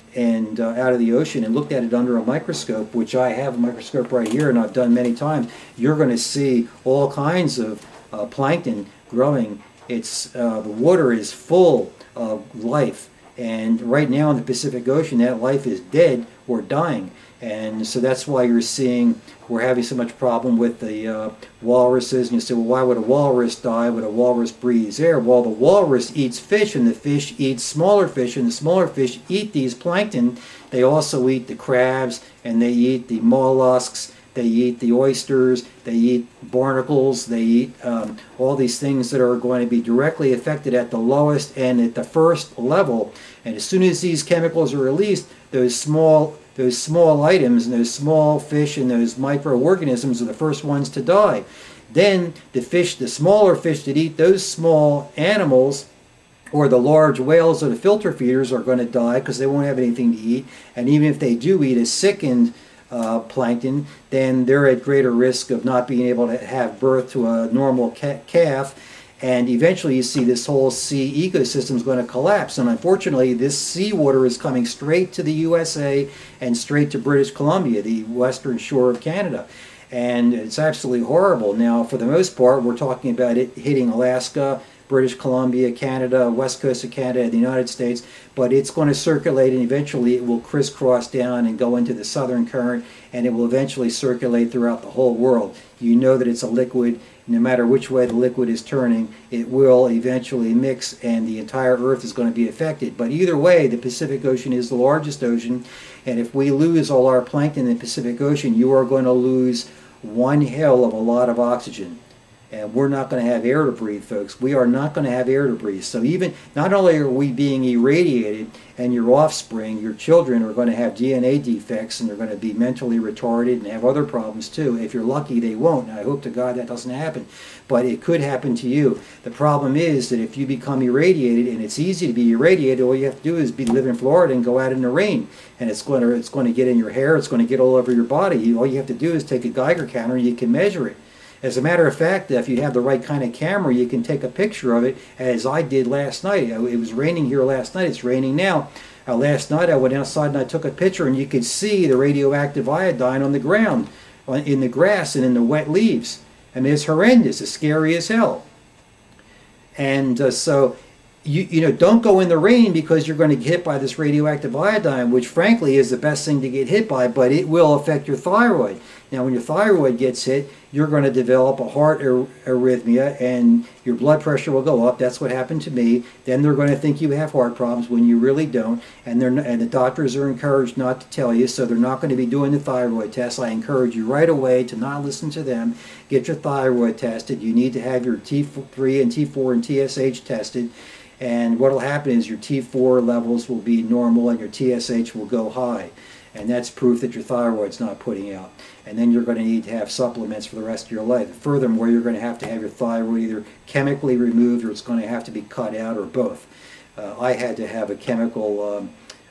out of the ocean and looked at it under a microscope, which I have a microscope right here and I've done many times, you're going to see all kinds of plankton growing. The water is full of life, and right now in the Pacific Ocean, that life is dead or dying. And so that's why we're having so much problem with the walruses. And you say, well, why would a walrus die when a walrus breathes air? Well, the walrus eats fish, and the fish eats smaller fish, and the smaller fish eat these plankton. They also eat the crabs, and they eat the mollusks, they eat the oysters, they eat barnacles, they eat all these things that are going to be directly affected at the lowest and at the first level. And as soon as these chemicals are released, those small items and those small fish and those microorganisms are the first ones to die. Then the smaller fish that eat those small animals, or the large whales or the filter feeders, are going to die because they won't have anything to eat. And even if they do eat a sickened plankton, then they're at greater risk of not being able to have birth to a normal calf. And eventually you see this whole sea ecosystem is going to collapse. And unfortunately, this seawater is coming straight to the USA and straight to British Columbia, the western shore of Canada. And it's absolutely horrible. Now, for the most part, we're talking about it hitting Alaska, British Columbia, Canada, west coast of Canada, the United States, but it's going to circulate, and eventually it will crisscross down and go into the southern current, and it will eventually circulate throughout the whole world. You know that it's a liquid. No matter which way the liquid is turning, it will eventually mix, and the entire Earth is going to be affected. But either way, the Pacific Ocean is the largest ocean, and if we lose all our plankton in the Pacific Ocean, you are going to lose one hell of a lot of oxygen. And we're not going to have air to breathe, folks. We are not going to have air to breathe. So even, not only are we being irradiated, and your offspring, your children, are going to have DNA defects, and they're going to be mentally retarded and have other problems too. If you're lucky, they won't. And I hope to God that doesn't happen. But it could happen to you. The problem is that if you become irradiated, and it's easy to be irradiated, all you have to do is live in Florida and go out in the rain. And it's going to get in your hair, it's going to get all over your body. All you have to do is take a Geiger counter and you can measure it. As a matter of fact, if you have the right kind of camera, you can take a picture of it, as I did last night. It was raining here last night. It's raining now. Last night I went outside and I took a picture, and you could see the radioactive iodine on the ground, in the grass and in the wet leaves. I mean, it's horrendous. It's scary as hell. And so, you know, don't go in the rain, because you're going to get hit by this radioactive iodine, which frankly is the best thing to get hit by, but it will affect your thyroid. Now, when your thyroid gets hit, you're going to develop a heart arrhythmia, and your blood pressure will go up. That's what happened to me. Then they're going to think you have heart problems when you really don't, and the doctors are encouraged not to tell you, so they're not going to be doing the thyroid test. I encourage you right away to not listen to them. Get your thyroid tested. You need to have your T3 and T4 and TSH tested. And what will happen is your T4 levels will be normal and your TSH will go high. And that's proof that your thyroid's not putting out. And then you're going to need to have supplements for the rest of your life. Furthermore, you're going to have your thyroid either chemically removed, or it's going to have to be cut out, or both. I had to have a chemical,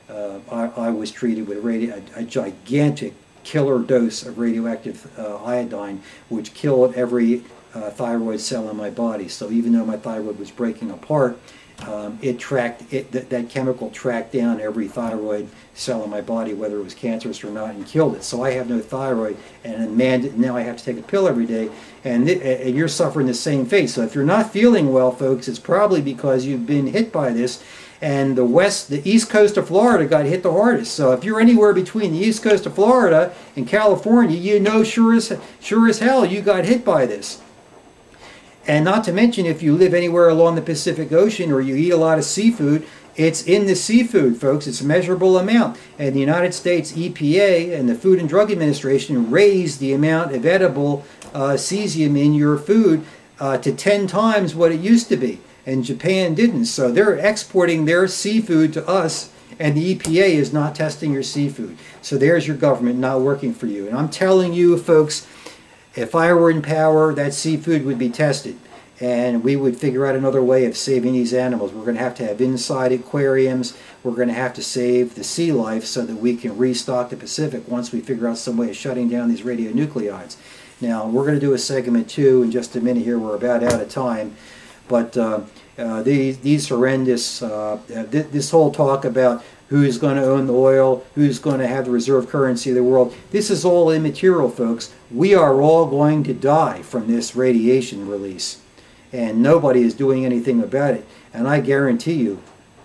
I was treated with a gigantic killer dose of radioactive iodine, which killed every thyroid cell in my body. So even though my thyroid was breaking apart, that chemical tracked down every thyroid cell in my body, whether it was cancerous or not, and killed it. So I have no thyroid, and now I have to take a pill every day, and you're suffering the same fate. So if you're not feeling well, folks, it's probably because you've been hit by this. And the east coast of Florida got hit the hardest. So if you're anywhere between the east coast of Florida and California, you know sure as hell you got hit by this. And not to mention, if you live anywhere along the Pacific Ocean, or you eat a lot of seafood, it's in the seafood, folks. It's a measurable amount. And the United States EPA and the Food and Drug Administration raised the amount of edible cesium in your food to 10 times what it used to be. And Japan didn't. So they're exporting their seafood to us, and the EPA is not testing your seafood. So there's your government not working for you. And I'm telling you, folks, if I were in power, that seafood would be tested, and we would figure out another way of saving these animals. We're going to have inside aquariums. We're going to have to save the sea life so that we can restock the Pacific once we figure out some way of shutting down these radionuclides. Now, we're going to do a segment 2 in just a minute here. We're about out of time. But these horrendous, this whole talk about who's going to own the oil, who's going to have the reserve currency of the world, this is all immaterial, folks. We are all going to die from this radiation release, and nobody is doing anything about it. And I guarantee you,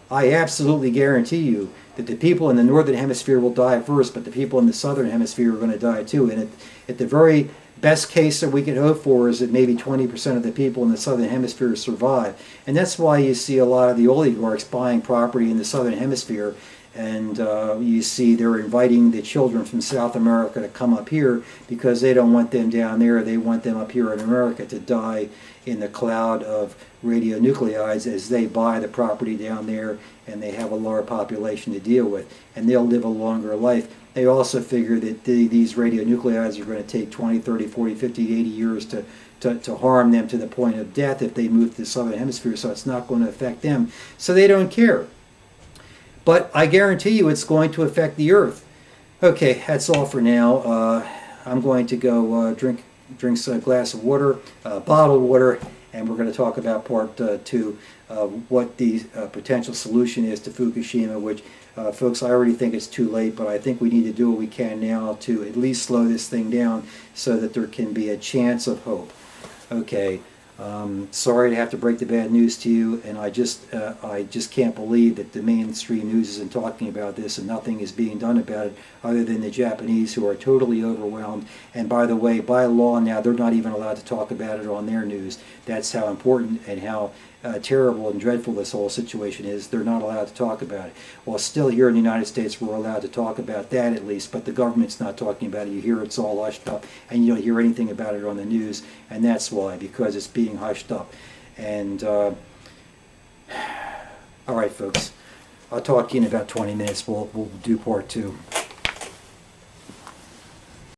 I absolutely guarantee you, that the people in the northern hemisphere will die first, but the people in the southern hemisphere are going to die too. And at the very best case that we can hope for is that maybe 20% of the people in the southern hemisphere survive. And that's why you see a lot of the oligarchs buying property in the southern hemisphere, and you see they're inviting the children from South America to come up here, because they don't want them down there. They want them up here in America to die in the cloud of radionuclides as they buy the property down there, and they have a lower population to deal with, and they'll live a longer life. They also figure that these radionuclides are going to take 20, 30, 40, 50, 80 years to harm them to the point of death if they move to the southern hemisphere, so it's not going to affect them. So they don't care. But I guarantee you it's going to affect the Earth. Okay, that's all for now. I'm going to go drink a glass of water, bottled water, and we're going to talk about part 2 of what the potential solution is to Fukushima, which, folks, I already think it's too late, but I think we need to do what we can now to at least slow this thing down so that there can be a chance of hope. Okay. Sorry to have to break the bad news to you, and I just can't believe that the mainstream news isn't talking about this, and nothing is being done about it other than the Japanese, who are totally overwhelmed. And by the way, by law now, they're not even allowed to talk about it on their news. That's how important and how terrible and dreadful this whole situation is, they're not allowed to talk about it. Well, still here in the United States, we're allowed to talk about that at least, but the government's not talking about it. You hear it's all hushed up, and you don't hear anything about it on the news, and that's why, because it's being hushed up. And, all right, folks, I'll talk to you in about 20 minutes. We'll do part 2.